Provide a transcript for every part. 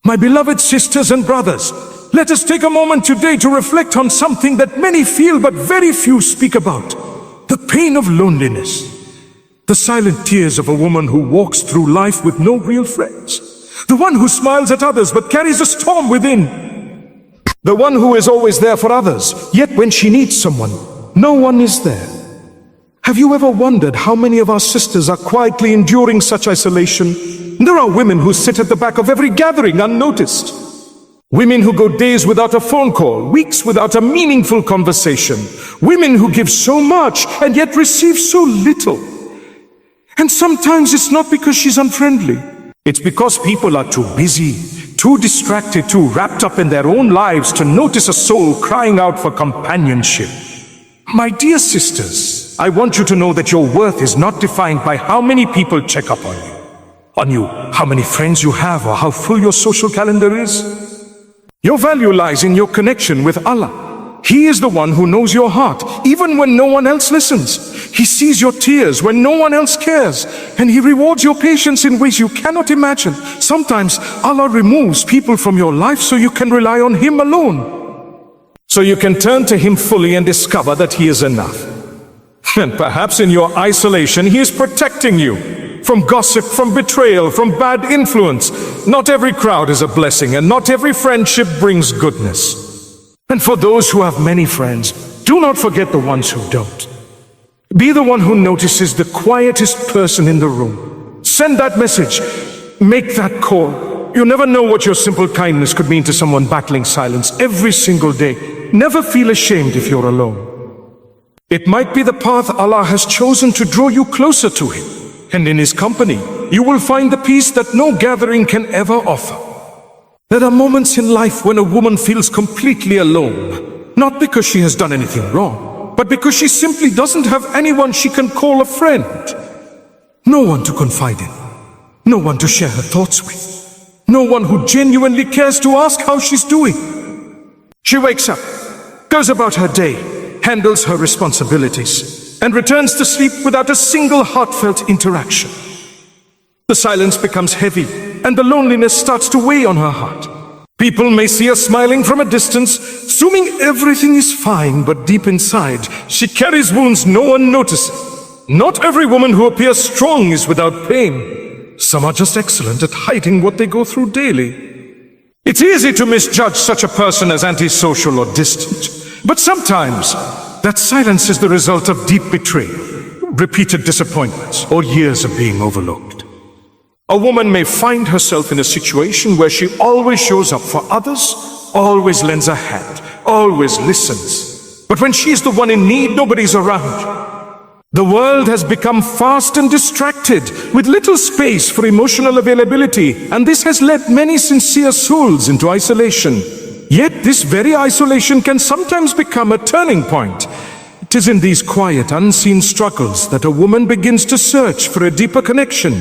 My beloved sisters and brothers, let us take a moment today to reflect on something that many feel but very few speak about: the pain of loneliness. The silent tears of a woman who walks through life with no real friends. The one who smiles at others but carries a storm within. The one who is always there for others, yet when she needs someone, no one is there. Have you ever wondered how many of our sisters are quietly enduring such isolation? There are women who sit at the back of every gathering unnoticed. Women who go days without a phone call, weeks without a meaningful conversation. Women who give so much and yet receive so little. And sometimes it's not because she's unfriendly. It's because people are too busy, too distracted, too wrapped up in their own lives to notice a soul crying out for companionship. My dear sisters, I want you to know that your worth is not defined by how many people check up on you, how many friends you have, or how full your social calendar is. Your value lies in your connection with Allah. He is the one who knows your heart, even when no one else listens. He sees your tears when no one else cares, and He rewards your patience in ways you cannot imagine. Sometimes Allah removes people from your life so you can rely on Him alone. So you can turn to Him fully and discover that He is enough. And perhaps in your isolation, He is protecting you from gossip, from betrayal, from bad influence. Not every crowd is a blessing, and not every friendship brings goodness. And for those who have many friends, do not forget the ones who don't. Be the one who notices the quietest person in the room. Send that message. Make that call. You never know what your simple kindness could mean to someone battling silence every single day. Never feel ashamed if you're alone. It might be the path Allah has chosen to draw you closer to Him. And in His company, you will find the peace that no gathering can ever offer. There are moments in life when a woman feels completely alone, not because she has done anything wrong, but because she simply doesn't have anyone she can call a friend. No one to confide in, no one to share her thoughts with, no one who genuinely cares to ask how she's doing. She wakes up, goes about her day, handles her responsibilities, and returns to sleep without a single heartfelt interaction. The silence becomes heavy, and the loneliness starts to weigh on her heart. People may see her smiling from a distance, assuming everything is fine, but deep inside, she carries wounds no one notices. Not every woman who appears strong is without pain. Some are just excellent at hiding what they go through daily. It's easy to misjudge such a person as antisocial or distant, but sometimes that silence is the result of deep betrayal, repeated disappointments, or years of being overlooked. A woman may find herself in a situation where she always shows up for others, always lends a hand, always listens. But when she's the one in need, nobody's around. The world has become fast and distracted, with little space for emotional availability, and this has led many sincere souls into isolation. Yet this very isolation can sometimes become a turning point. It is in these quiet, unseen struggles that a woman begins to search for a deeper connection.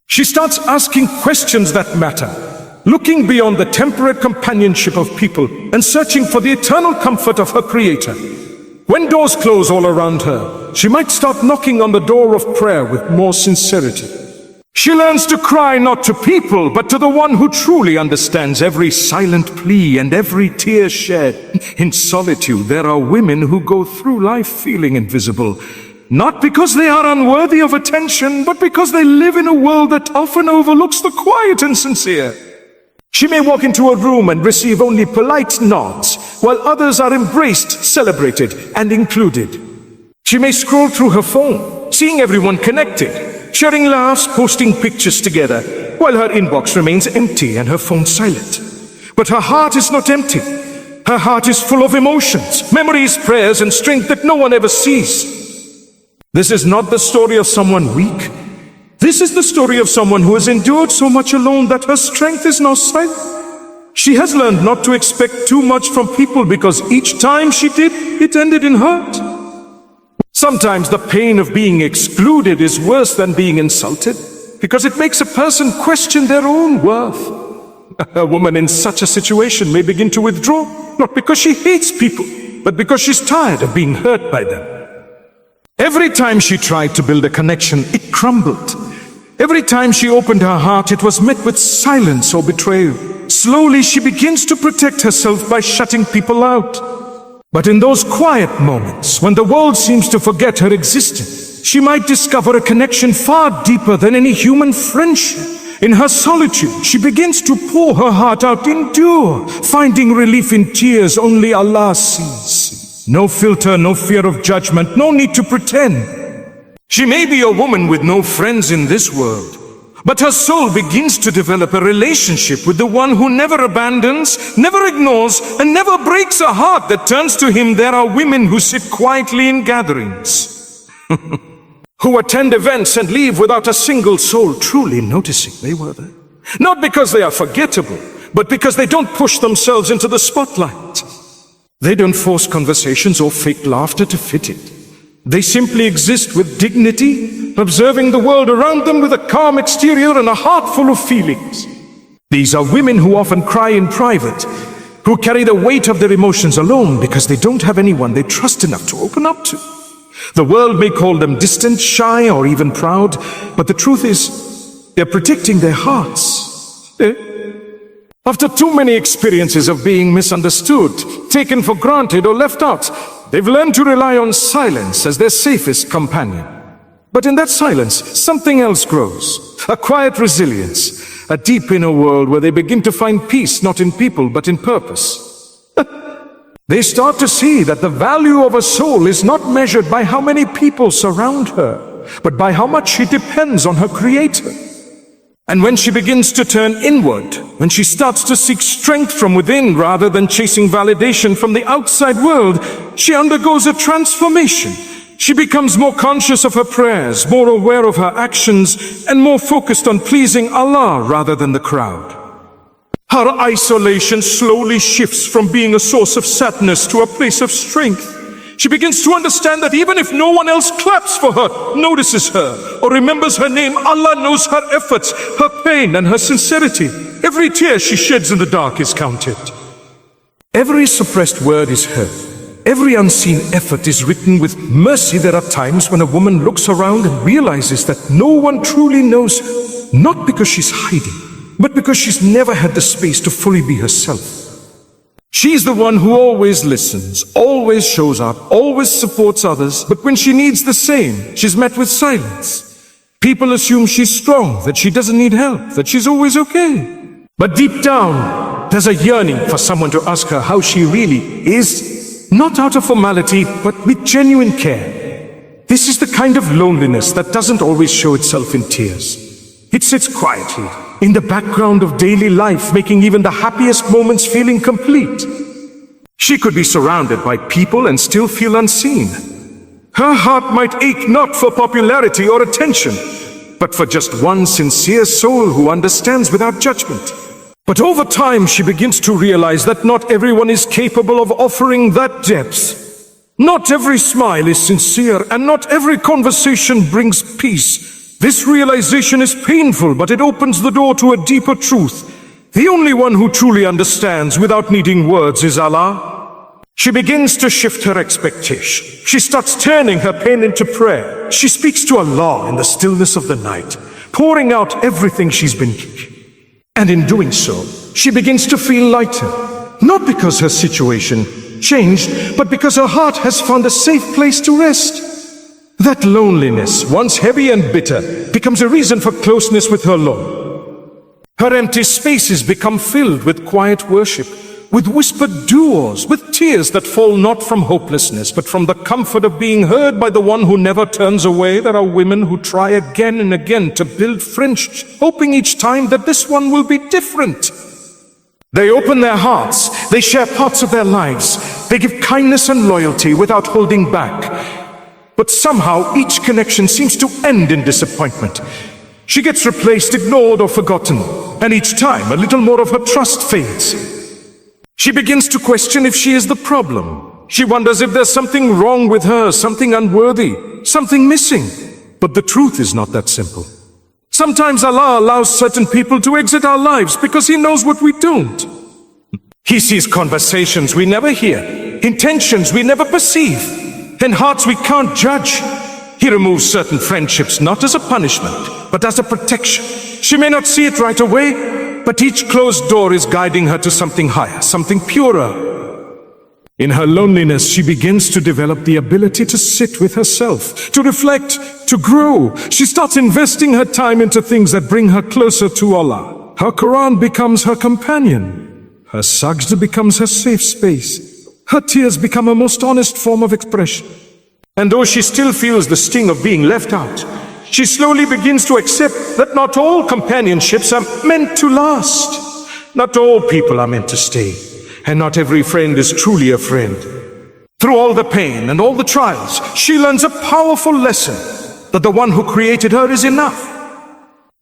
She starts asking questions that matter, looking beyond the temporary companionship of people and searching for the eternal comfort of her Creator. When doors close all around her, she might start knocking on the door of prayer with more sincerity. She learns to cry not to people, but to the one who truly understands every silent plea and every tear shed. In solitude, there are women who go through life feeling invisible, not because they are unworthy of attention, but because they live in a world that often overlooks the quiet and sincere. She may walk into a room and receive only polite nods, while others are embraced, celebrated, and included. She may scroll through her phone, seeing everyone connected, sharing laughs, posting pictures together, while her inbox remains empty and her phone silent. But her heart is not empty. Her heart is full of emotions, memories, prayers, and strength that no one ever sees. This is not the story of someone weak. This is the story of someone who has endured so much alone that her strength is now silent. She has learned not to expect too much from people because each time she did, it ended in hurt. Sometimes the pain of being excluded is worse than being insulted because it makes a person question their own worth. A woman in such a situation may begin to withdraw, not because she hates people, but because she's tired of being hurt by them. Every time she tried to build a connection, it crumbled. Every time she opened her heart, it was met with silence or betrayal. Slowly, she begins to protect herself by shutting people out. But in those quiet moments, when the world seems to forget her existence, she might discover a connection far deeper than any human friendship. In her solitude, she begins to pour her heart out, endure, finding relief in tears only Allah sees. No filter, no fear of judgment, no need to pretend. She may be a woman with no friends in this world, but her soul begins to develop a relationship with the one who never abandons, never ignores, and never breaks a heart that turns to him. There are women who sit quietly in gatherings, who attend events and leave without a single soul truly noticing they were there. Not because they are forgettable, but because they don't push themselves into the spotlight. They don't force conversations or fake laughter to fit it. They simply exist with dignity, observing the world around them with a calm exterior and a heart full of feelings. These are women who often cry in private, who carry the weight of their emotions alone because they don't have anyone they trust enough to open up to. The world may call them distant, shy, or even proud, but the truth is, they're protecting their hearts. After too many experiences of being misunderstood, taken for granted, or left out, they've learned to rely on silence as their safest companion. But in that silence, something else grows. A quiet resilience, a deep inner world where they begin to find peace not in people but in purpose. They start to see that the value of a soul is not measured by how many people surround her, but by how much she depends on her Creator. And when she begins to turn inward, when she starts to seek strength from within rather than chasing validation from the outside world, she undergoes a transformation. She becomes more conscious of her prayers, more aware of her actions, and more focused on pleasing Allah rather than the crowd. Her isolation slowly shifts from being a source of sadness to a place of strength. She begins to understand that even if no one else claps for her, notices her, or remembers her name, Allah knows her efforts, her pain, and her sincerity. Every tear she sheds in the dark is counted. Every suppressed word is heard. Every unseen effort is written with mercy. There are times when a woman looks around and realizes that no one truly knows her, not because she's hiding, but because she's never had the space to fully be herself. She's the one who always listens, always shows up, always supports others, but when she needs the same, she's met with silence. People assume she's strong, that she doesn't need help, that she's always okay. But deep down, there's a yearning for someone to ask her how she really is, not out of formality, but with genuine care. This is the kind of loneliness that doesn't always show itself in tears. It sits quietly in the background of daily life, making even the happiest moments feel incomplete. She could be surrounded by people and still feel unseen. Her heart might ache not for popularity or attention, but for just one sincere soul who understands without judgment. But over time, she begins to realize that not everyone is capable of offering that depth. Not every smile is sincere, and not every conversation brings peace. This realization is painful, but it opens the door to a deeper truth. The only one who truly understands without needing words is Allah. She begins to shift her expectation. She starts turning her pain into prayer. She speaks to Allah in the stillness of the night, pouring out everything she's been through. And in doing so, she begins to feel lighter. Not because her situation changed, but because her heart has found a safe place to rest. That loneliness, once heavy and bitter, becomes a reason for closeness with her Lord. Her empty spaces become filled with quiet worship, with whispered duos, with tears that fall not from hopelessness, but from the comfort of being heard by the one who never turns away. There are women who try again and again to build friendship, hoping each time that this one will be different. They open their hearts, they share parts of their lives, they give kindness and loyalty without holding back. But somehow each connection seems to end in disappointment. She gets replaced, ignored, or forgotten, and each time a little more of her trust fades. She begins to question if she is the problem. She wonders if there's something wrong with her, something unworthy, something missing. But the truth is not that simple. Sometimes Allah allows certain people to exit our lives because He knows what we don't. He sees conversations we never hear, intentions we never perceive, and hearts we can't judge. He removes certain friendships not as a punishment, but as a protection. She may not see it right away, but each closed door is guiding her to something higher, something purer. In her loneliness, she begins to develop the ability to sit with herself, to reflect, to grow. She starts investing her time into things that bring her closer to Allah. Her Quran becomes her companion. Her sajda becomes her safe space. Her tears become her most honest form of expression. And though she still feels the sting of being left out, she slowly begins to accept that not all companionships are meant to last. Not all people are meant to stay. And not every friend is truly a friend. Through all the pain and all the trials, she learns a powerful lesson that the one who created her is enough.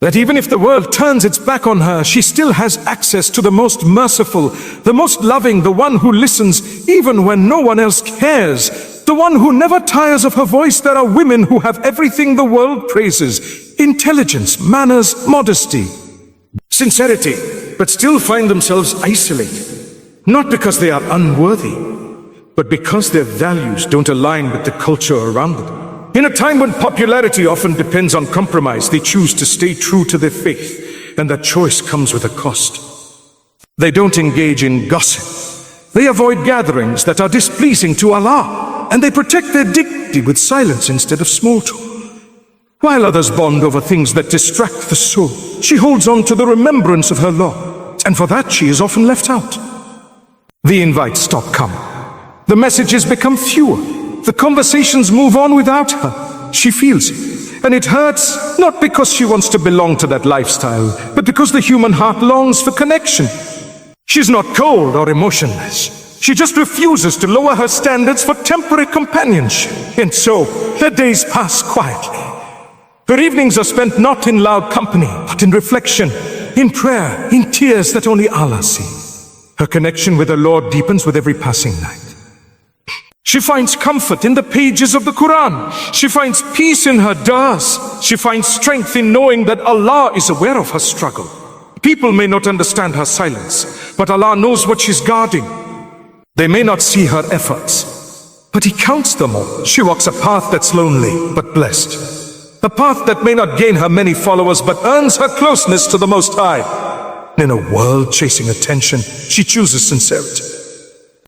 That even if the world turns its back on her, she still has access to the most merciful, the most loving, the one who listens even when no one else cares, the one who never tires of her voice. There are women who have everything the world praises: intelligence, manners, modesty, sincerity, but still find themselves isolated. Not because they are unworthy, but because their values don't align with the culture around them. In a time when popularity often depends on compromise, they choose to stay true to their faith, and that choice comes with a cost. They don't engage in gossip. They avoid gatherings that are displeasing to Allah, and they protect their dignity with silence instead of small talk. While others bond over things that distract the soul, she holds on to the remembrance of her Lord, and for that she is often left out. The invites stop coming. The messages become fewer. The conversations move on without her. She feels it, and it hurts, not because she wants to belong to that lifestyle, but because the human heart longs for connection. She's not cold or emotionless. She just refuses to lower her standards for temporary companionship. And so, her days pass quietly. Her evenings are spent not in loud company, but in reflection, in prayer, in tears that only Allah sees. Her connection with her Lord deepens with every passing night. She finds comfort in the pages of the Quran. She finds peace in her du'as. She finds strength in knowing that Allah is aware of her struggle. People may not understand her silence, but Allah knows what she's guarding. They may not see her efforts, but He counts them all. She walks a path that's lonely, but blessed. A path that may not gain her many followers, but earns her closeness to the Most High. In a world chasing attention, she chooses sincerity.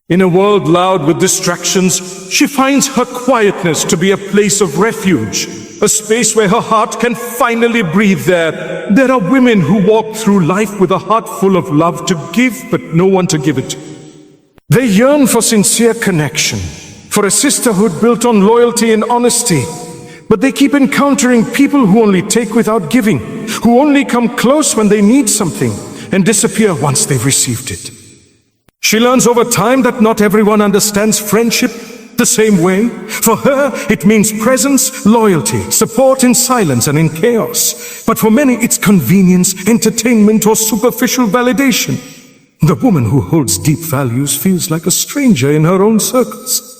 In a world loud with distractions, she finds her quietness to be a place of refuge, a space where her heart can finally breathe. There are women who walk through life with a heart full of love to give, but no one to give it to. They yearn for sincere connection, for a sisterhood built on loyalty and honesty. But they keep encountering people who only take without giving, who only come close when they need something, and disappear once they've received it. She learns over time that not everyone understands friendship the same way. For her, it means presence, loyalty, support in silence and in chaos. But for many, it's convenience, entertainment, or superficial validation. The woman who holds deep values feels like a stranger in her own circles.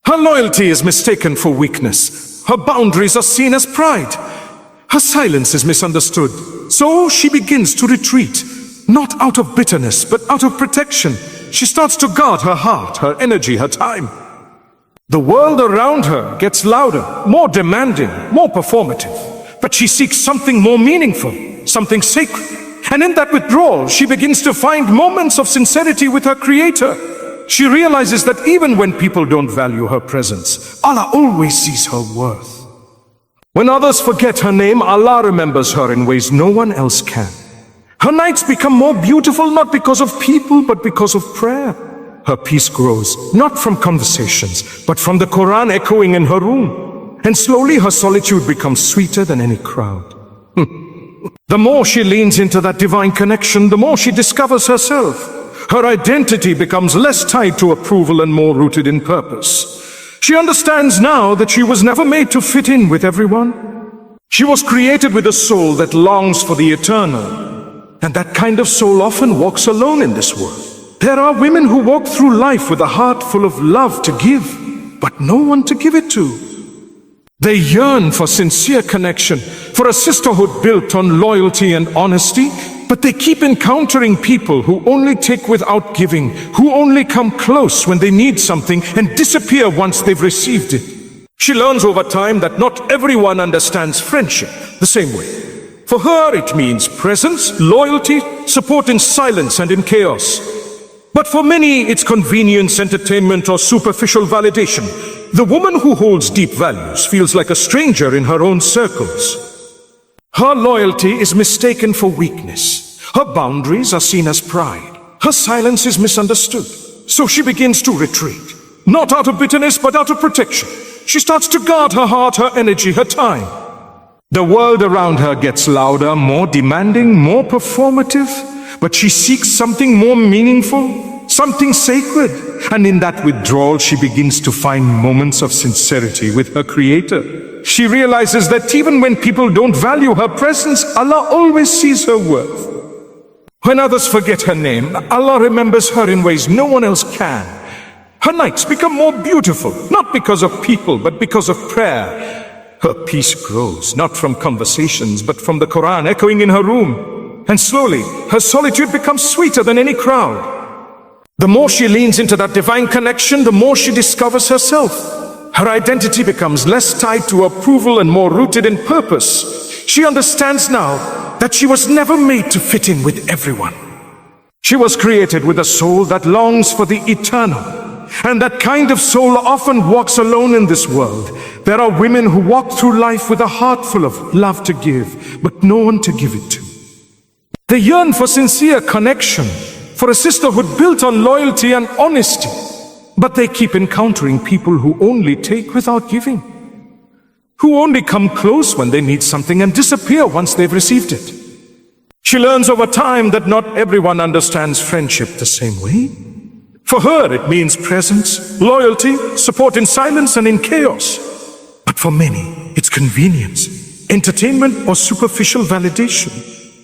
Her loyalty is mistaken for weakness. Her boundaries are seen as pride. Her silence is misunderstood. So she begins to retreat, not out of bitterness, but out of protection. She starts to guard her heart, her energy, her time. The world around her gets louder, more demanding, more performative. But she seeks something more meaningful, something sacred. And in that withdrawal, she begins to find moments of sincerity with her Creator. She realizes that even when people don't value her presence, Allah always sees her worth. When others forget her name, Allah remembers her in ways no one else can. Her nights become more beautiful not because of people, but because of prayer. Her peace grows, not from conversations, but from the Quran echoing in her room. And slowly her solitude becomes sweeter than any crowd. The more she leans into that divine connection, the more she discovers herself. Her identity becomes less tied to approval and more rooted in purpose. She understands now that she was never made to fit in with everyone. She was created with a soul that longs for the eternal. And that kind of soul often walks alone in this world. There are women who walk through life with a heart full of love to give, but no one to give it to. They yearn for sincere connection, for a sisterhood built on loyalty and honesty, but they keep encountering people who only take without giving, who only come close when they need something and disappear once they've received it. She learns over time that not everyone understands friendship the same way. For her, it means presence, loyalty, support in silence and in chaos. But for many, it's convenience, entertainment, or superficial validation. The woman who holds deep values feels like a stranger in her own circles. Her loyalty is mistaken for weakness. Her boundaries are seen as pride. Her silence is misunderstood. So she begins to retreat. Not out of bitterness, but out of protection. She starts to guard her heart, her energy, her time. The world around her gets louder, more demanding, more performative, but she seeks something more meaningful, something sacred. And in that withdrawal, she begins to find moments of sincerity with her Creator. She realizes that even when people don't value her presence, Allah always sees her worth. When others forget her name, Allah remembers her in ways no one else can. Her nights become more beautiful, not because of people, but because of prayer. Her peace grows, not from conversations, but from the Quran echoing in her room. And slowly, her solitude becomes sweeter than any crowd. The more she leans into that divine connection, the more she discovers herself. Her identity becomes less tied to approval and more rooted in purpose. She understands now that she was never made to fit in with everyone. She was created with a soul that longs for the eternal. And that kind of soul often walks alone in this world. There are women who walk through life with a heart full of love to give, but no one to give it to. They yearn for sincere connection, for a sisterhood built on loyalty and honesty. But they keep encountering people who only take without giving, who only come close when they need something and disappear once they've received it. She learns over time that not everyone understands friendship the same way. For her, it means presence, loyalty, support in silence and in chaos. But for many, it's convenience, entertainment, or superficial validation.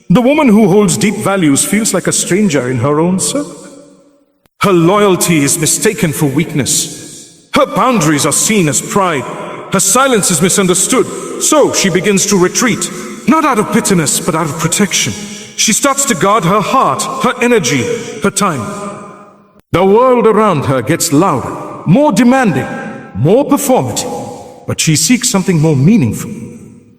The woman who holds deep values feels like a stranger in her own circle. Her loyalty is mistaken for weakness. Her boundaries are seen as pride. Her silence is misunderstood. So she begins to retreat, not out of bitterness, but out of protection. She starts to guard her heart, her energy, her time. The world around her gets louder, more demanding, more performative, but she seeks something more meaningful,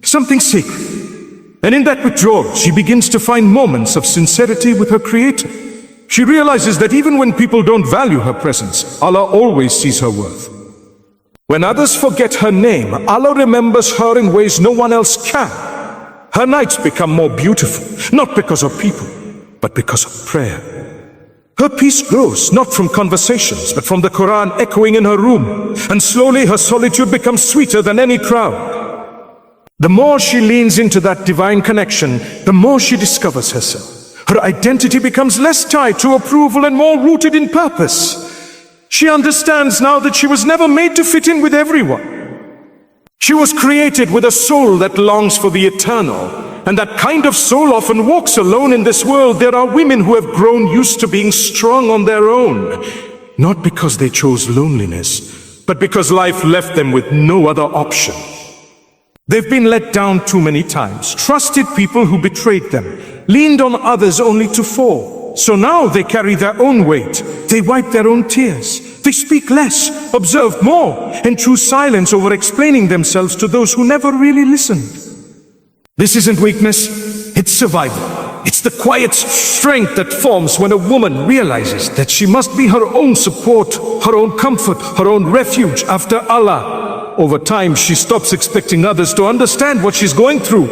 something sacred. And in that withdrawal, she begins to find moments of sincerity with her Creator. She realizes that even when people don't value her presence, Allah always sees her worth. When others forget her name, Allah remembers her in ways no one else can. Her nights become more beautiful, not because of people, but because of prayer. Her peace grows, not from conversations, but from the Quran echoing in her room. And slowly her solitude becomes sweeter than any crowd. The more she leans into that divine connection, the more she discovers herself. Her identity becomes less tied to approval and more rooted in purpose. She understands now that she was never made to fit in with everyone. She was created with a soul that longs for the eternal. And that kind of soul often walks alone in this world. There are women who have grown used to being strong on their own, not because they chose loneliness, but because life left them with no other option. They've been let down too many times, trusted people who betrayed them, leaned on others only to fall. So now they carry their own weight. They wipe their own tears. They speak less, observe more, and choose silence over explaining themselves to those who never really listened. This isn't weakness, it's survival. It's the quiet strength that forms when a woman realizes that she must be her own support, her own comfort, her own refuge after Allah. Over time, she stops expecting others to understand what she's going through.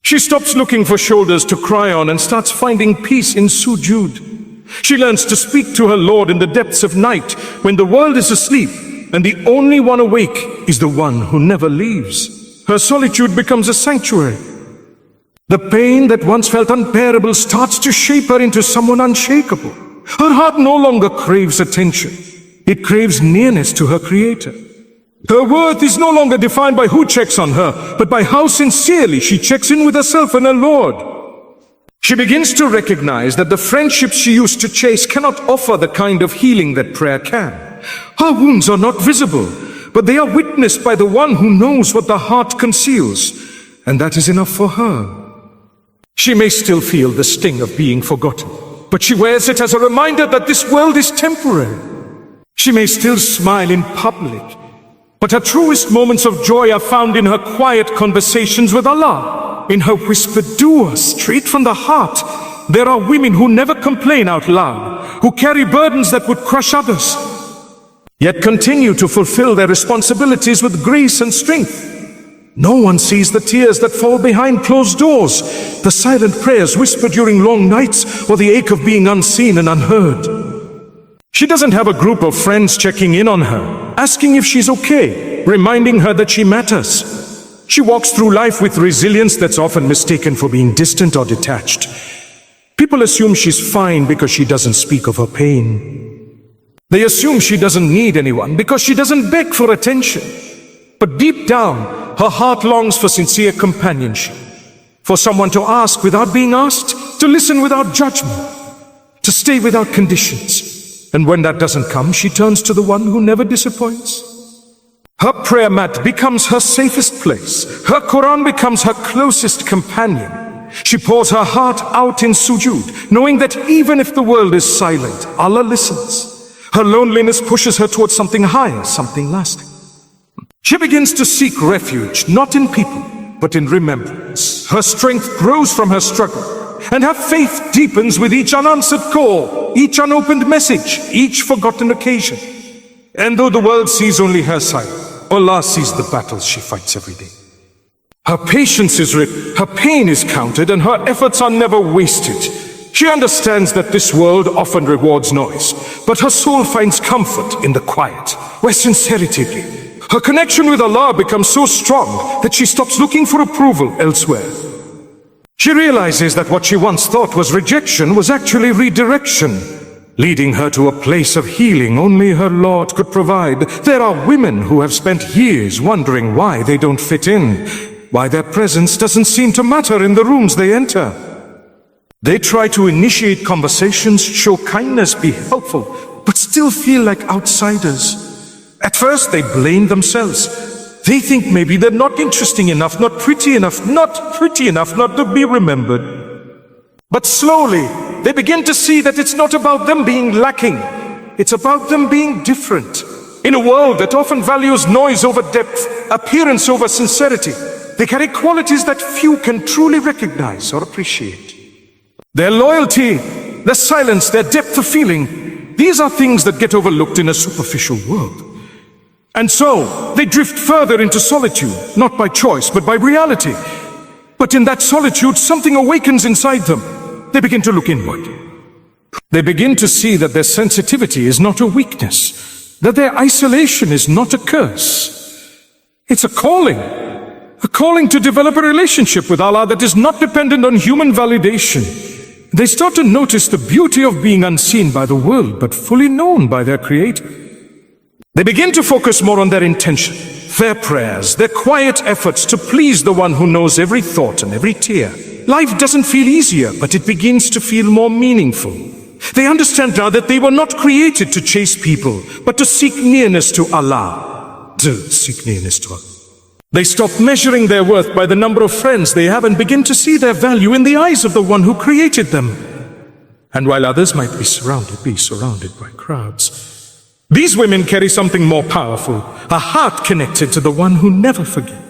She stops looking for shoulders to cry on and starts finding peace in sujood. She learns to speak to her Lord in the depths of night when the world is asleep and the only one awake is the one who never leaves. Her solitude becomes a sanctuary. The pain that once felt unbearable starts to shape her into someone unshakable. Her heart no longer craves attention. It craves nearness to her Creator. Her worth is no longer defined by who checks on her, but by how sincerely she checks in with herself and her Lord. She begins to recognize that the friendships she used to chase cannot offer the kind of healing that prayer can. Her wounds are not visible, but they are witnessed by the one who knows what the heart conceals, and that is enough for her. She may still feel the sting of being forgotten, but she wears it as a reminder that this world is temporary. She may still smile in public, but But her truest moments of joy are found in her quiet conversations with Allah, in her whispered du'as straight from the heart. There are women who never complain out loud, who carry burdens that would crush others, yet continue to fulfill their responsibilities with grace and strength. No one sees the tears that fall behind closed doors, the silent prayers whispered during long nights, or the ache of being unseen and unheard. She doesn't have a group of friends checking in on her, asking if she's okay, reminding her that she matters. She walks through life with resilience that's often mistaken for being distant or detached. People assume she's fine because she doesn't speak of her pain. They assume she doesn't need anyone because she doesn't beg for attention. But deep down, her heart longs for sincere companionship, for someone to ask without being asked, to listen without judgment, to stay without conditions. And when that doesn't come, she turns to the one who never disappoints. Her prayer mat becomes her safest place. Her Quran becomes her closest companion. She pours her heart out in sujood, knowing that even if the world is silent, Allah listens. Her loneliness pushes her towards something higher, something lasting. She begins to seek refuge, not in people, but in remembrance. Her strength grows from her struggle, and her faith deepens with each unanswered call, each unopened message, each forgotten occasion. And though the world sees only her side, Allah sees the battles she fights every day. Her patience is written, her pain is counted, and her efforts are never wasted. She understands that this world often rewards noise, but her soul finds comfort in the quiet, where sincerity lives. Her connection with Allah becomes so strong that she stops looking for approval elsewhere. She realizes that what she once thought was rejection was actually redirection, leading her to a place of healing only her Lord could provide. There are women who have spent years wondering why they don't fit in, why their presence doesn't seem to matter in the rooms they enter. They try to initiate conversations, show kindness, be helpful, but still feel like outsiders. At first, they blame themselves. They think maybe they're not interesting enough, not pretty enough not to be remembered. But slowly, they begin to see that it's not about them being lacking. It's about them being different. In a world that often values noise over depth, appearance over sincerity, they carry qualities that few can truly recognize or appreciate. Their loyalty, their silence, their depth of feeling, these are things that get overlooked in a superficial world. And so, they drift further into solitude, not by choice, but by reality. But in that solitude, something awakens inside them. They begin to look inward. They begin to see that their sensitivity is not a weakness, that their isolation is not a curse. It's a calling to develop a relationship with Allah that is not dependent on human validation. They start to notice the beauty of being unseen by the world, but fully known by their Creator. They begin to focus more on their intention, their prayers, their quiet efforts to please the one who knows every thought and every tear. Life doesn't feel easier, but it begins to feel more meaningful. They understand now that they were not created to chase people, but to seek nearness to Allah. They stop measuring their worth by the number of friends they have and begin to see their value in the eyes of the one who created them. And while others might be surrounded by crowds, these women carry something more powerful, a heart connected to the one who never forgets.